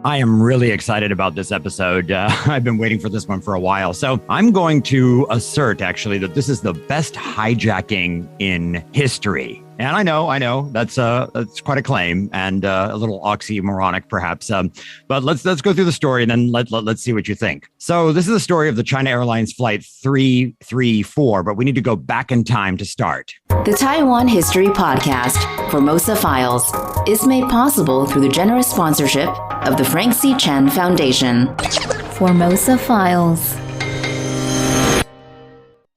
I am really excited about this episode. I've been waiting for this one for a while. So I'm going to assert, actually, that this is the best hijacking in history. And I know that's quite a claim and a little oxymoronic, perhaps. But let's go through the story and then let's see what you think. So this is the story of the China Airlines flight 334, but we need to go back in time to start. The Taiwan History Podcast, Formosa Files, is made possible through the generous sponsorship of the Frank C. Chen Foundation. Formosa Files.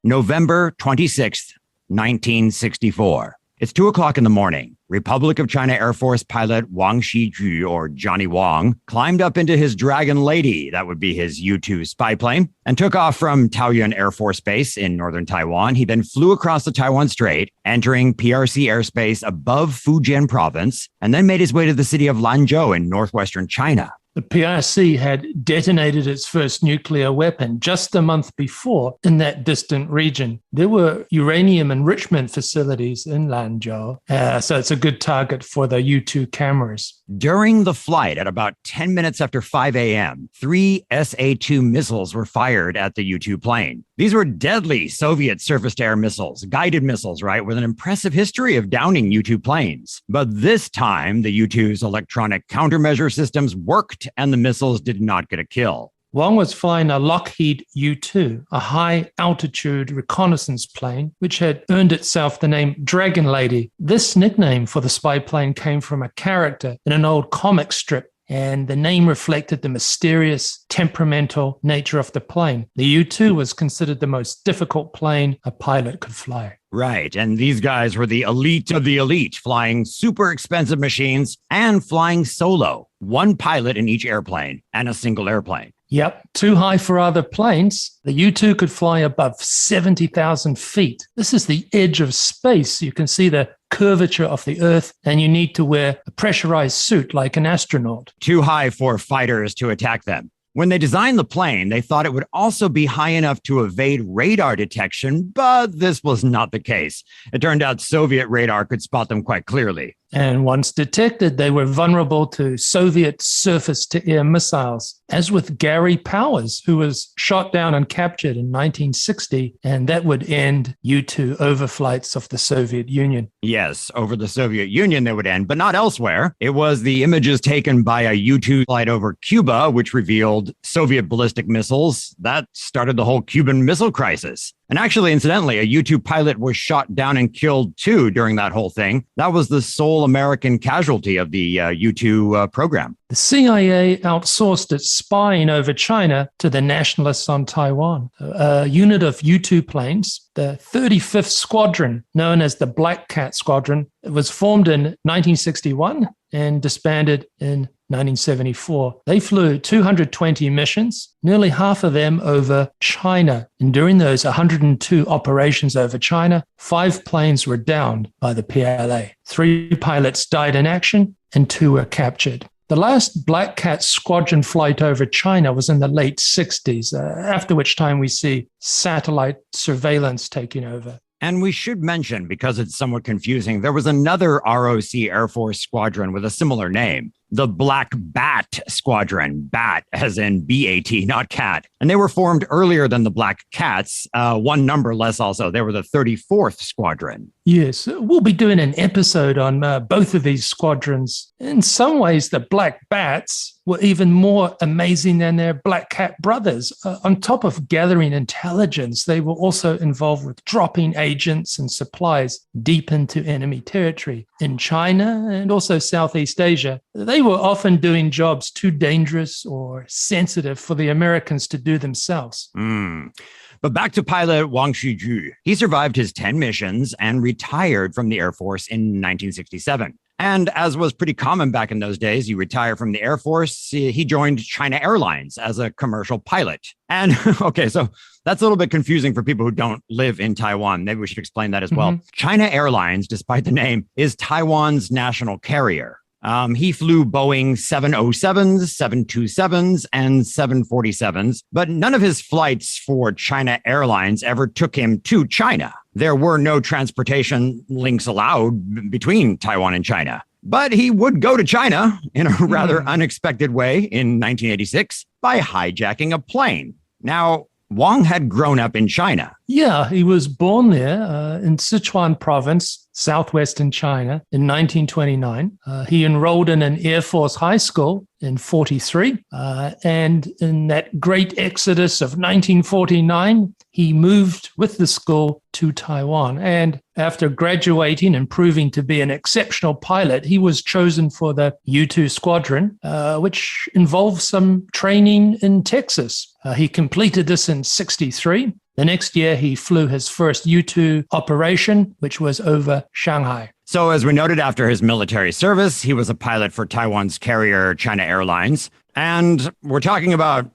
November 26th, 1964. It's 2:00 in the morning. Republic of China Air Force pilot Wang Shiju, or Johnny Wang, climbed up into his Dragon Lady, that would be his U2 spy plane, and took off from Taoyuan Air Force Base in northern Taiwan. He then flew across the Taiwan Strait, entering PRC airspace above Fujian province, and then made his way to the city of Lanzhou in northwestern China. The PRC had detonated its first nuclear weapon just a month before in that distant region. There were uranium enrichment facilities in Lanzhou, so it's a good target for the U2 cameras. During the flight, at about 10 minutes after 5 a.m., 3 SA-2 missiles were fired at the U2 plane. These were deadly Soviet surface-to-air missiles, guided missiles, right, with an impressive history of downing U2 planes. But this time, the U2's electronic countermeasure systems worked and the missiles did not get a kill. Wang was flying a Lockheed U2, a high-altitude reconnaissance plane, which had earned itself the name Dragon Lady. This nickname for the spy plane came from a character in an old comic strip, and the name reflected the mysterious, temperamental nature of the plane. The U2 was considered the most difficult plane a pilot could fly. Right, and these guys were the elite of the elite, flying super expensive machines and flying solo. One pilot in each airplane and a single airplane. Yep, too high for other planes. The U2 could fly above 70,000 feet. This is the edge of space. You can see the curvature of the Earth, and you need to wear a pressurized suit like an astronaut. Too high for fighters to attack them. When they designed the plane, they thought it would also be high enough to evade radar detection, but this was not the case. It turned out Soviet radar could spot them quite clearly. And once detected, they were vulnerable to Soviet surface-to-air missiles, as with Gary Powers, who was shot down and captured in 1960, and that would end U2 overflights of the Soviet Union. Yes, over the Soviet Union they would end, but not elsewhere. It was the images taken by a U2 flight over Cuba, which revealed Soviet ballistic missiles. That started the whole Cuban Missile Crisis. And actually, incidentally, a U2 pilot was shot down and killed too during that whole thing. That was the sole American casualty of the U2 program. The CIA outsourced its spying over China to the nationalists on Taiwan. A unit of U2 planes, the 35th Squadron, known as the Black Cat Squadron, was formed in 1961 and disbanded in 1974. They flew 220 missions, nearly half of them over China. And during those 102 operations over China, 5 planes were downed by the PLA. 3 pilots died in action and 2 were captured. The last Black Cat Squadron flight over China was in the late 60s, after which time we see satellite surveillance taking over. And we should mention, because it's somewhat confusing, there was another ROC Airforce Squadron with a similar name, the Black Bat Squadron, bat as in B-A-T, not cat. And they were formed earlier than the Black Cats, one number less also. They were the 34th Squadron. Yes, we'll be doing an episode on both of these squadrons. In some ways, the Black Bats were even more amazing than their Black Cat brothers. On top of gathering intelligence, they were also involved with dropping agents and supplies deep into enemy territory. In China and also Southeast Asia, they were often doing jobs too dangerous or sensitive for the Americans to do themselves. But back to pilot Wang Shiju. He survived his 10 missions and retired from the Air Force in 1967. And as was pretty common back in those days, you retire from the Air Force, he joined China Airlines as a commercial pilot. And okay, so that's a little bit confusing for people who don't live in Taiwan. Maybe we should explain that as well. China Airlines, despite the name, is Taiwan's national carrier. He flew Boeing 707s, 727s, and 747s, but none of his flights for China Airlines ever took him to China. There were no transportation links allowed between Taiwan and China. But he would go to China in a rather unexpected way in 1986 by hijacking a plane. Now, Wang had grown up in China. Yeah, he was born there in Sichuan province, southwestern China, in 1929. He enrolled in an Air Force high school in 43. And in that great exodus of 1949, he moved with the school to Taiwan. And after graduating and proving to be an exceptional pilot, he was chosen for the U2 squadron, which involved some training in Texas. He completed this in 63. The next year, he flew his first U2 operation, which was over Shanghai. So as we noted, after his military service, he was a pilot for Taiwan's carrier, China Airlines. And we're talking about,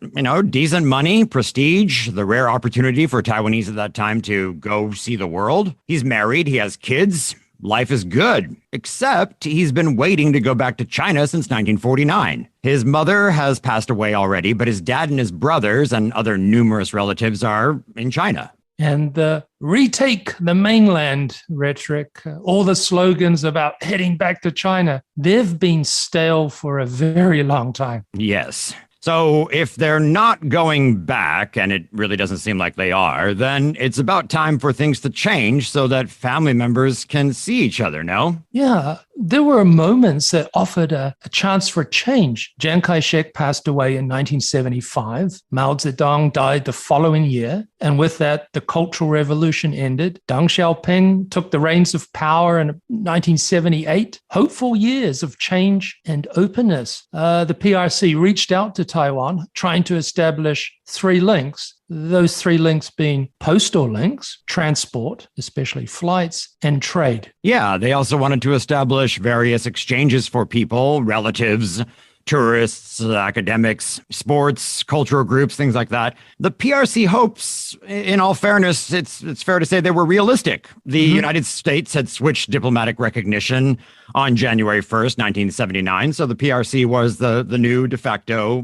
decent money, prestige, the rare opportunity for Taiwanese at that time to go see the world. He's married, he has kids. Life is good, except he's been waiting to go back to China since 1949. His mother has passed away already, but his dad and his brothers and other numerous relatives are in China. And the retake the mainland rhetoric, all the slogans about heading back to China, they've been stale for a very long time. Yes. So if they're not going back, and it really doesn't seem like they are, then it's about time for things to change so that family members can see each other, no? Yeah, there were moments that offered a chance for change. Chiang Kai-shek passed away in 1975. Mao Zedong died the following year. And with that, the Cultural Revolution ended. Deng Xiaoping took the reins of power in 1978. Hopeful years of change and openness. The PRC reached out to Taiwan, trying to establish 3 links. Those 3 links being postal links, transport, especially flights, and trade. Yeah, they also wanted to establish various exchanges for people, relatives, tourists, academics, sports, cultural groups, things like that. The PRC hopes, in all fairness, it's fair to say they were realistic. The United States had switched diplomatic recognition on January 1st, 1979. So the PRC was the new de facto,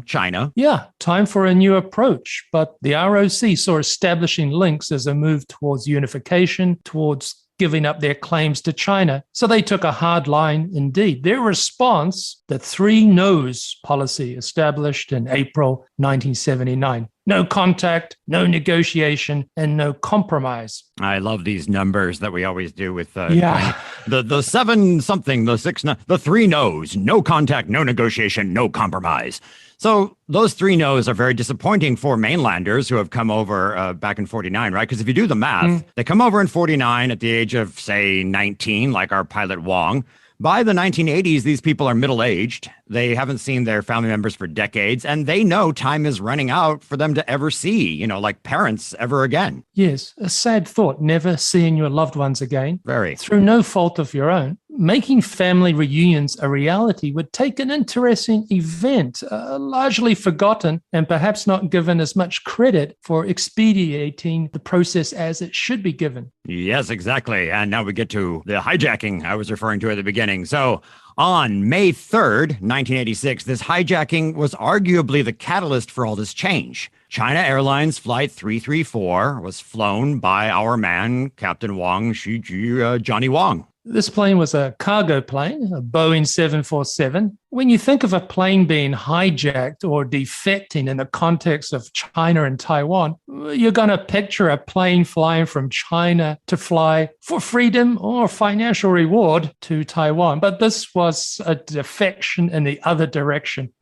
China. Yeah, time for a new approach. But the ROC saw establishing links as a move towards unification, towards giving up their claims to China. So they took a hard line indeed. Their response, the 3 no's policy established in April 1979. No contact, no negotiation, and no compromise. I love these numbers that we always do with the 7 something, the 6, the 3 no's, no contact, no negotiation, no compromise. So those 3 no's are very disappointing for mainlanders who have come over back in 49, right? Because if you do the math, they come over in 49 at the age of, say, 19, like our pilot Wang. By the 1980s, these people are middle-aged. They haven't seen their family members for decades, and they know time is running out for them to ever see, like parents ever again. Yes, a sad thought, never seeing your loved ones again. Very. Through no fault of your own. Making family reunions a reality would take an interesting event, largely forgotten and perhaps not given as much credit for expediting the process as it should be given. Yes, exactly. And now we get to the hijacking I was referring to at the beginning. So on May 3rd, 1986, this hijacking was arguably the catalyst for all this change. China Airlines Flight 334 was flown by our man, Captain Wang Shiju, Johnny Wang. This plane was a cargo plane, a Boeing 747. When you think of a plane being hijacked or defecting in the context of China and Taiwan, you're going to picture a plane flying from China to fly for freedom or financial reward to Taiwan. But this was a defection in the other direction.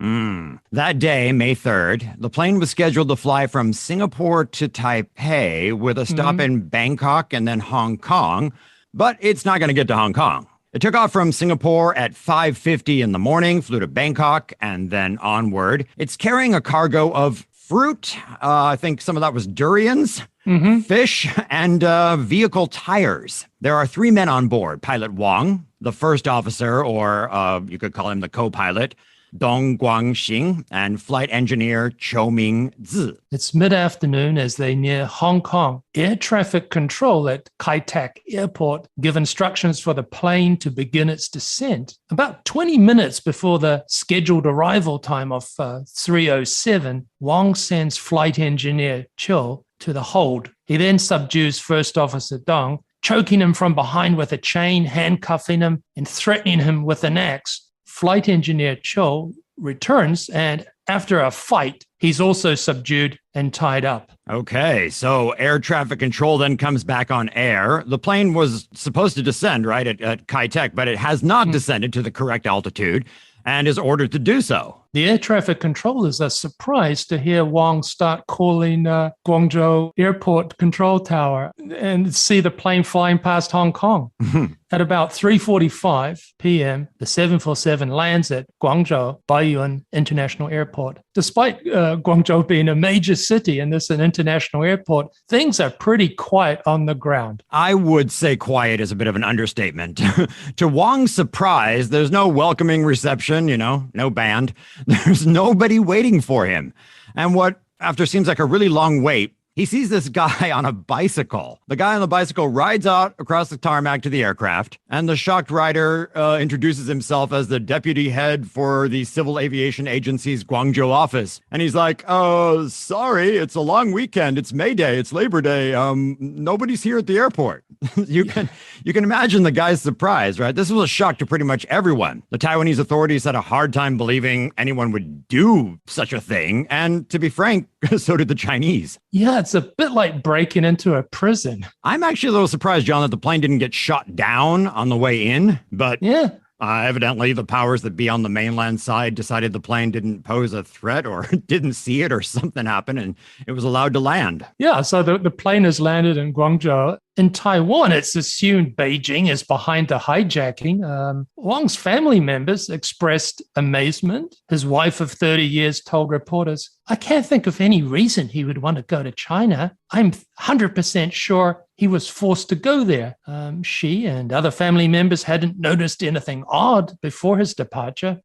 That day, May 3rd, the plane was scheduled to fly from Singapore to Taipei with a stop in Bangkok and then Hong Kong. But it's not going to get to Hong Kong. It took off from Singapore at 5:50 in the morning, flew to Bangkok, and then onward. It's carrying a cargo of fruit. I think some of that was durians, fish, and vehicle tires. There are 3 men on board. Pilot Wang, the first officer, or you could call him the co-pilot, Dong Guangxing, and flight engineer Qiu Ming Zi. It's mid-afternoon as they near Hong Kong. Air traffic control at Kai Tak Airport give instructions for the plane to begin its descent. About 20 minutes before the scheduled arrival time of 3:07, Wang sends flight engineer Qiu to the hold. He then subdues First Officer Dong, choking him from behind with a chain, handcuffing him, and threatening him with an axe. Flight engineer Cho returns, and after a fight, he's also subdued and tied up. Okay, so air traffic control then comes back on air. The plane was supposed to descend, right, at Kai Tak, but it has not descended to the correct altitude and is ordered to do so. The air traffic controllers are surprised to hear Wang start calling Guangzhou Airport Control Tower and see the plane flying past Hong Kong. At about 3:45 p.m., the 747 lands at Guangzhou Baiyun International Airport. Despite Guangzhou being a major city and this an international airport, things are pretty quiet on the ground. I would say quiet is a bit of an understatement. To Wang's surprise, there's no welcoming reception, no band. There's nobody waiting for him. And what, after seems like a really long wait, he sees this guy on a bicycle. The guy on the bicycle rides out across the tarmac to the aircraft, and the shocked rider introduces himself as the deputy head for the Civil Aviation Agency's Guangzhou office. And he's like, "Oh, sorry, it's a long weekend. It's May Day. It's Labor Day. Nobody's here at the airport." You can imagine the guy's surprise, right? This was a shock to pretty much everyone. The Taiwanese authorities had a hard time believing anyone would do such a thing. And to be frank, so did the Chinese. Yeah, it's a bit like breaking into a prison. I'm actually a little surprised, John, that the plane didn't get shot down on the way in. But yeah. Evidently, the powers that be on the mainland side decided the plane didn't pose a threat or didn't see it or something happened and it was allowed to land. Yeah, so the plane has landed in Guangzhou. In Taiwan, it's assumed Beijing is behind the hijacking. Wang's family members expressed amazement. His wife of 30 years told reporters, "I can't think of any reason he would want to go to China. I'm 100% sure he was forced to go there." She and other family members hadn't noticed anything odd before his departure.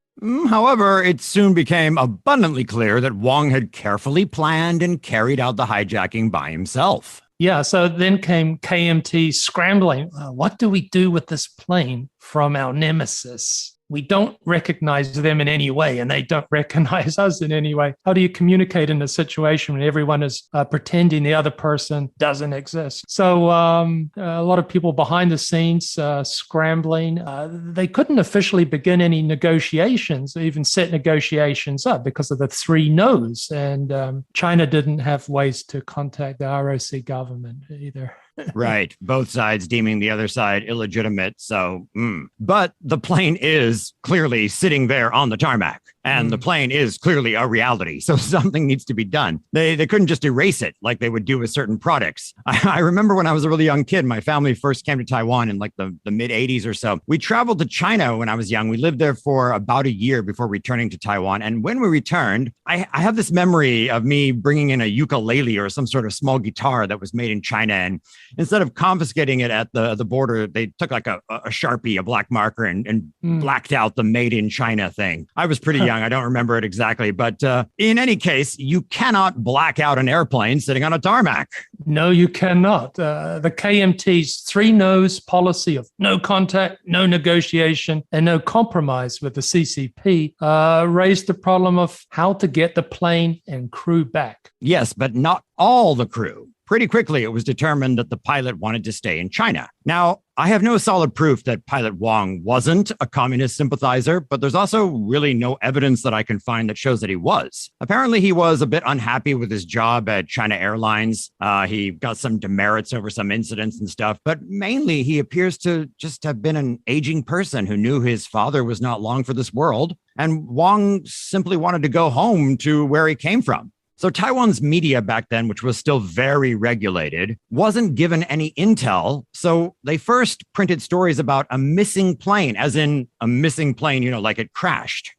However, it soon became abundantly clear that Wang had carefully planned and carried out the hijacking by himself. Yeah, so then came KMT scrambling. What do we do with this plane from our nemesis? We don't recognize them in any way, and they don't recognize us in any way. How do you communicate in a situation when everyone is pretending the other person doesn't exist? So a lot of people behind the scenes scrambling. They couldn't officially begin any negotiations, even set negotiations up because of the 3 no's. And China didn't have ways to contact the ROC government either. Right. Both sides deeming the other side illegitimate. So, but the plane is clearly sitting there on the tarmac and the plane is clearly a reality. So something needs to be done. They couldn't just erase it like they would do with certain products. I remember when I was a really young kid, my family first came to Taiwan in like the mid 80s or so. We traveled to China when I was young. We lived there for about a year before returning to Taiwan. And when we returned, I have this memory of me bringing in a ukulele or some sort of small guitar that was made in China. And instead of confiscating it at the border, they took like a Sharpie, a black marker, and blacked out the made in China thing. I was pretty young. I don't remember it exactly. But in any case, you cannot black out an airplane sitting on a tarmac. No, you cannot. The KMT's 3 no's policy of no contact, no negotiation, and no compromise with the CCP raised the problem of how to get the plane and crew back. Yes, but not all the crew. Pretty quickly, it was determined that the pilot wanted to stay in China. Now, I have no solid proof that pilot Wang wasn't a communist sympathizer, but there's also really no evidence that I can find that shows that he was. Apparently, he was a bit unhappy with his job at China Airlines. He got some demerits over some incidents and stuff, but mainly he appears to just have been an aging person who knew his father was not long for this world, and Wang simply wanted to go home to where he came from. So Taiwan's media back then, which was still very regulated, wasn't given any intel. So they first printed stories about a missing plane, as in a missing plane, like it crashed.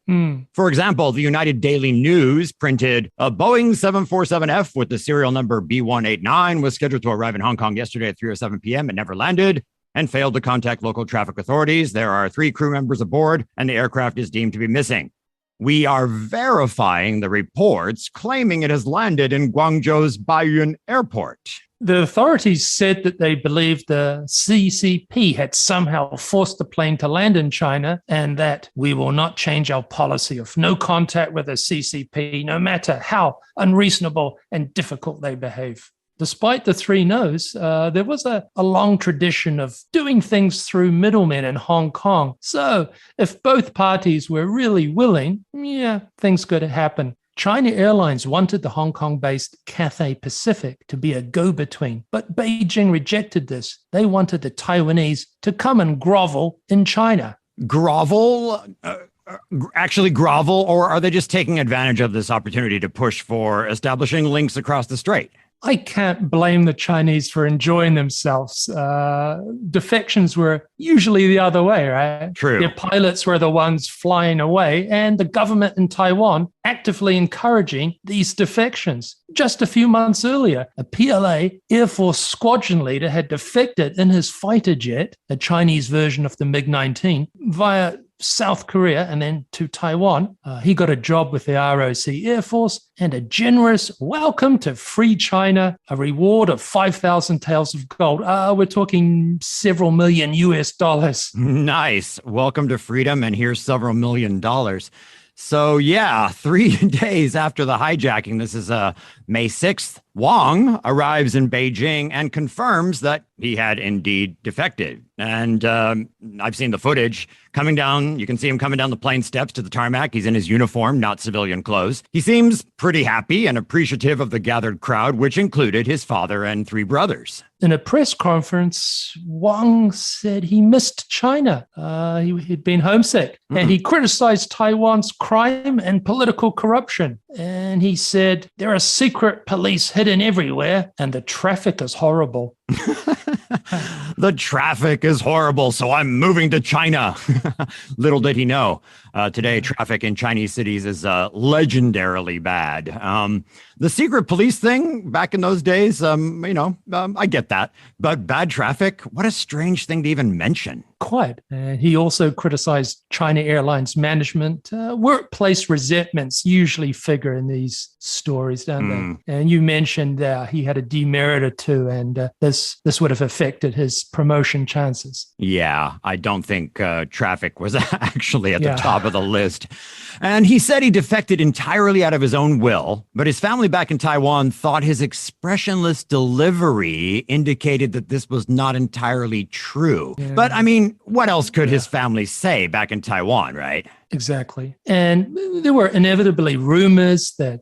For example, the United Daily News printed a Boeing 747F with the serial number B189 was scheduled to arrive in Hong Kong yesterday at 3:07 p.m. It never landed and failed to contact local traffic authorities. There are 3 crew members aboard and the aircraft is deemed to be missing. We are verifying the reports claiming it has landed in Guangzhou's Baiyun Airport. The authorities said that they believed the CCP had somehow forced the plane to land in China and that we will not change our policy of no contact with the CCP, no matter how unreasonable and difficult they behave. Despite the three no's, there was a long tradition of doing things through middlemen in Hong Kong. So if both parties were really willing, things could happen. China Airlines wanted the Hong Kong-based Cathay Pacific to be a go-between, but Beijing rejected this. They wanted the Taiwanese to come and grovel in China. Grovel? Actually grovel, or are they just taking advantage of this opportunity to push for establishing links across the strait? I can't blame the Chinese for enjoying themselves. Defections were usually the other way, right? True. Their pilots were the ones flying away, and the government in Taiwan actively encouraging these defections. Just a few months earlier, a PLA Air Force squadron leader had defected in his fighter jet, a Chinese version of the MiG-19, via South Korea and then to Taiwan. He got a job with the ROC Air Force and a generous welcome to free China, a reward of 5,000 taels of gold. We're talking several million US dollars. Nice. Welcome to freedom, and here's several $million. So 3 days after the hijacking, this is May 6th, Wang arrives in Beijing and confirms that he had indeed defected. And I've seen the footage coming down. You can see him coming down the plane steps to the tarmac. He's in his uniform, not civilian clothes. He seems pretty happy and appreciative of the gathered crowd, which included his father and 3 brothers. In a press conference, Wang said he missed China. He'd been homesick, and he criticized Taiwan's crime and political corruption. And he said, there are secret police hidden everywhere, and the traffic is horrible. The traffic is horrible, so I'm moving to China. Little did he know. Today, traffic in Chinese cities is legendarily bad. The secret police thing back in those days, I get that. But bad traffic, what a strange thing to even mention. Quite. He also criticized China Airlines management. Workplace resentments usually figure in these stories, don't they? And you mentioned he had a demerit or two, and this would have affected his promotion chances. Yeah, I don't think traffic was actually at the top of the list. And he said he defected entirely out of his own will, but his family back in Taiwan thought his expressionless delivery indicated that this was not entirely true. Yeah. But I mean, what else could his family say back in Taiwan, right? Exactly. And there were inevitably rumors that,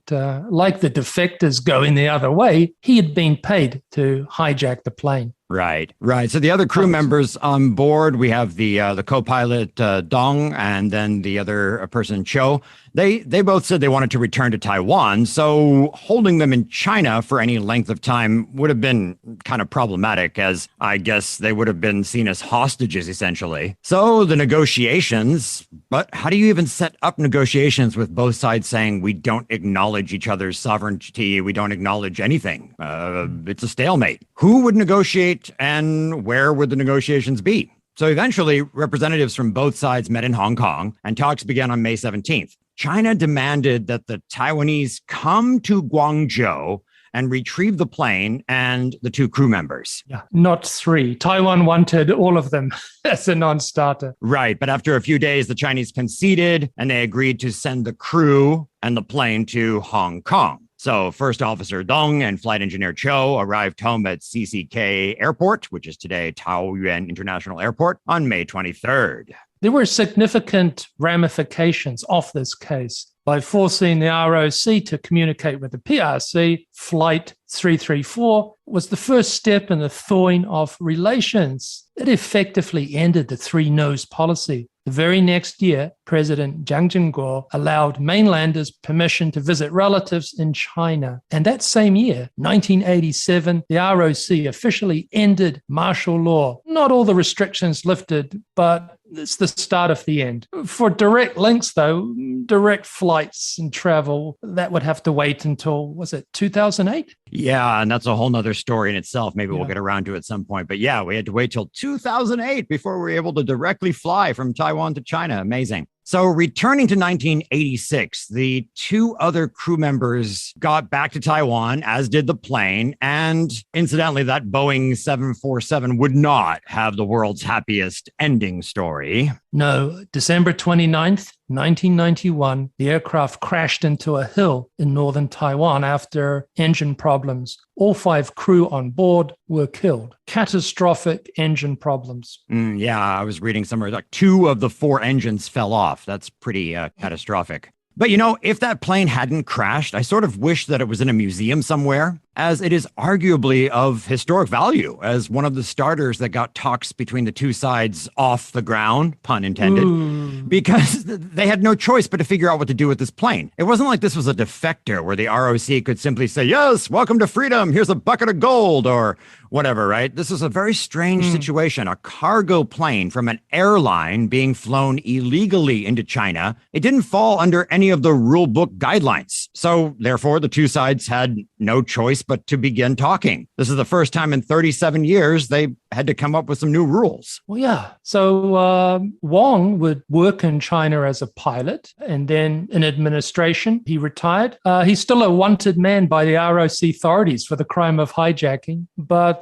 like the defectors going the other way, he had been paid to hijack the plane. Right. So the other crew members on board, we have the co-pilot Dong and then the other person Cho. They both said they wanted to return to Taiwan, so holding them in China for any length of time would have been kind of problematic, as I guess they would have been seen as hostages, essentially. So the negotiations, but how do you even set up negotiations with both sides saying we don't acknowledge each other's sovereignty, we don't acknowledge anything? It's a stalemate. Who would negotiate and where would the negotiations be? So eventually, representatives from both sides met in Hong Kong, and talks began on May 17th. China demanded that the Taiwanese come to Guangzhou and retrieve the plane and the 2 crew members. Yeah, not 3. Taiwan wanted all of them as a non-starter. Right, but after a few days, the Chinese conceded, and they agreed to send the crew and the plane to Hong Kong. So First Officer Dong and Flight Engineer Cho arrived home at CCK Airport, which is today Taoyuan International Airport, on May 23rd. There were significant ramifications of this case. By forcing the ROC to communicate with the PRC, Flight 334 was the first step in the thawing of relations. It effectively ended the 3 no's policy. The very next year, President Jiang Jingguo allowed mainlanders permission to visit relatives in China. And that same year, 1987, the ROC officially ended martial law. Not all the restrictions lifted, but it's the start of the end. For direct links, though, direct flights and travel, that would have to wait until, was it 2008? Yeah, and that's a whole nother story in itself. Maybe we'll get around to it at some point. But yeah, we had to wait till 2008 before we were able to directly fly from Taiwan to China. Amazing. So returning to 1986, the 2 other crew members got back to Taiwan, as did the plane. And incidentally, that Boeing 747 would not have the world's happiest ending story. No, December 29th, 1991, the aircraft crashed into a hill in northern Taiwan after engine problems. All 5 crew on board were killed. Catastrophic engine problems. Yeah, I was reading somewhere like 2 of the 4 engines fell off. That's pretty catastrophic. But if that plane hadn't crashed, I sort of wish that it was in a museum somewhere, as it is arguably of historic value as one of the starters that got talks between the 2 sides off the ground, pun intended, because they had no choice but to figure out what to do with this plane. It wasn't like this was a defector where the ROC could simply say, yes, welcome to freedom, here's a bucket of gold, or whatever, right? This was a very strange situation, a cargo plane from an airline being flown illegally into China. It didn't fall under any of the rule book guidelines. So therefore, the 2 sides had no choice but to begin talking. This is the first time in 37 years they had to come up with some new rules. Well, yeah. So Wang would work in China as a pilot and then in administration. He retired. He's still a wanted man by the ROC authorities for the crime of hijacking, but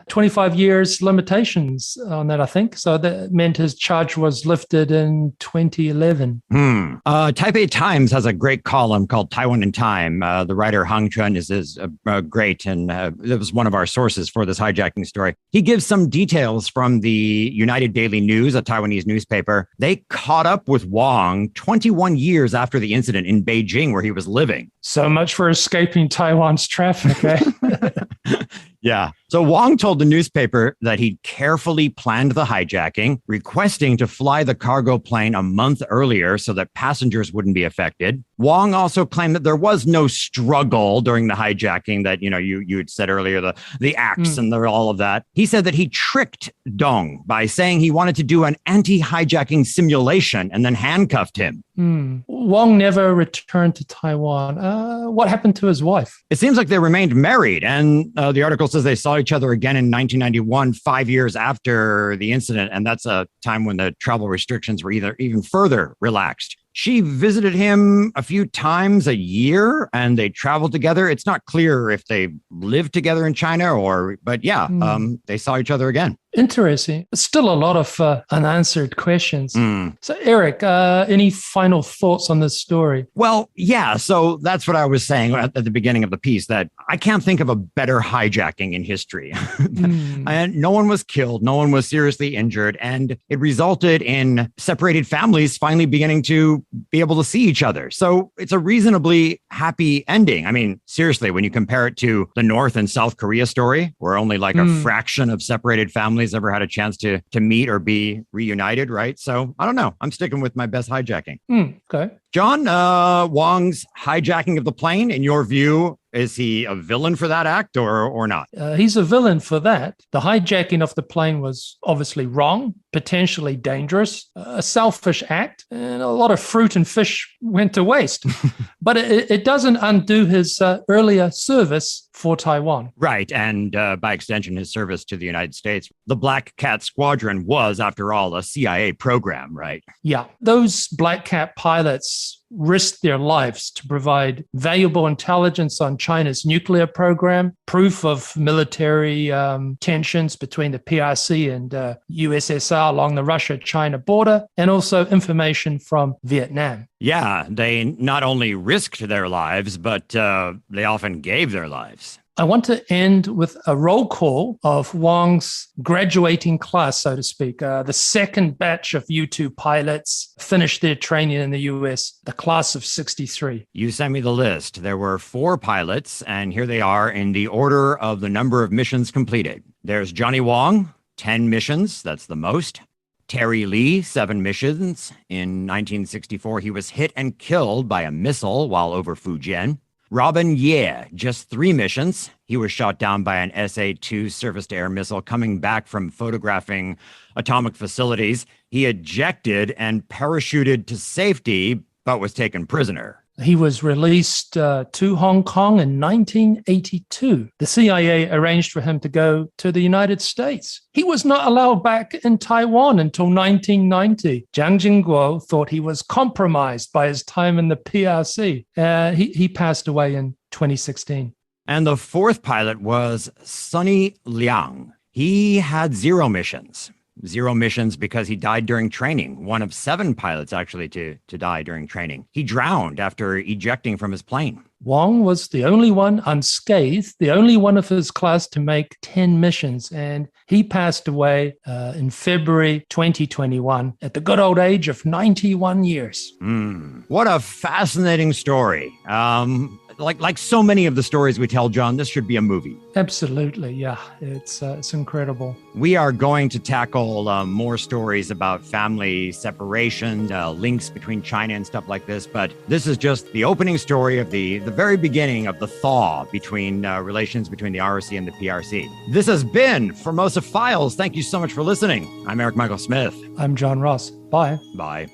25 years limitations on that, I think. So that meant his charge was lifted in 2011. Taipei Times has a great column called Taiwan and China. The writer Hang Chun is great, and it was one of our sources for this hijacking story. He gives some details from the United Daily News, a Taiwanese newspaper. They caught up with Wang 21 years after the incident in Beijing where he was living. So much for escaping Taiwan's traffic, eh? Yeah. So Wang told the newspaper that he'd carefully planned the hijacking, requesting to fly the cargo plane a month earlier so that passengers wouldn't be affected. Wang also claimed that there was no struggle during the hijacking that, you had said earlier, the acts and all of that. He said that he tricked Dong by saying he wanted to do an anti-hijacking simulation and then handcuffed him. Wang never returned to Taiwan. What happened to his wife? It seems like they remained married, and the article says they saw each other again in 1991, 5 years after the incident, and that's a time when the travel restrictions were even further relaxed. She visited him a few times a year and they traveled together. It's not clear if they lived together in China but they saw each other again. Interesting. Still a lot of unanswered questions. So, Eric, any final thoughts on this story? Well, yeah. So that's what I was saying at the beginning of the piece, that I can't think of a better hijacking in history. And no one was killed. No one was seriously injured. And it resulted in separated families finally beginning to be able to see each other. So it's a reasonably happy ending. I mean, seriously, when you compare it to the North and South Korea story, where only like a fraction of separated families ever had a chance to meet or be reunited, right? So I don't know. I'm sticking with my best hijacking. Okay. John, Wang's hijacking of the plane, in your view, is he a villain for that act or not? He's a villain for that. The hijacking of the plane was obviously wrong, potentially dangerous, a selfish act, and a lot of fruit and fish went to waste. But it doesn't undo his earlier service for Taiwan. Right. And by extension, his service to the United States. The Black Cat Squadron was, after all, a CIA program, right? Yeah. Those Black Cat pilots risked their lives to provide valuable intelligence on China's nuclear program, proof of military tensions between the PRC and USSR along the Russia-China border, and also information from Vietnam. Yeah, they not only risked their lives, but they often gave their lives. I want to end with a roll call of Wang's graduating class, so to speak. The second batch of U2 pilots finished their training in the US, the class of 63. You sent me the list. There were 4 pilots, and here they are in the order of the number of missions completed. There's Johnny Wang, 10 missions. That's the most. Terry Lee, 7 missions. In 1964, he was hit and killed by a missile while over Fujian. Robin Ye, just 3 missions. He was shot down by an SA-2 surface-to-air missile coming back from photographing atomic facilities. He ejected and parachuted to safety, but was taken prisoner. He was released to Hong Kong in 1982. The CIA arranged for him to go to the United States. He was not allowed back in Taiwan until 1990. Jiang Jingguo thought he was compromised by his time in the PRC. He passed away in 2016. And the 4th pilot was Sunny Liang. He had 0 missions. 0 missions because he died during training, one of 7 pilots actually to die during training. He drowned after ejecting from his plane. Wang was the only one unscathed, the only one of his class to make 10 missions, and he passed away in February 2021 at the good old age of 91 years. What a fascinating story. Like so many of the stories we tell, John, this should be a movie. Absolutely, yeah. It's incredible. We are going to tackle more stories about family separation, links between China and stuff like this. But this is just the opening story of the very beginning of the thaw between relations between the ROC and the PRC. This has been Formosa Files. Thank you so much for listening. I'm Eric Michael Smith. I'm John Ross. Bye. Bye.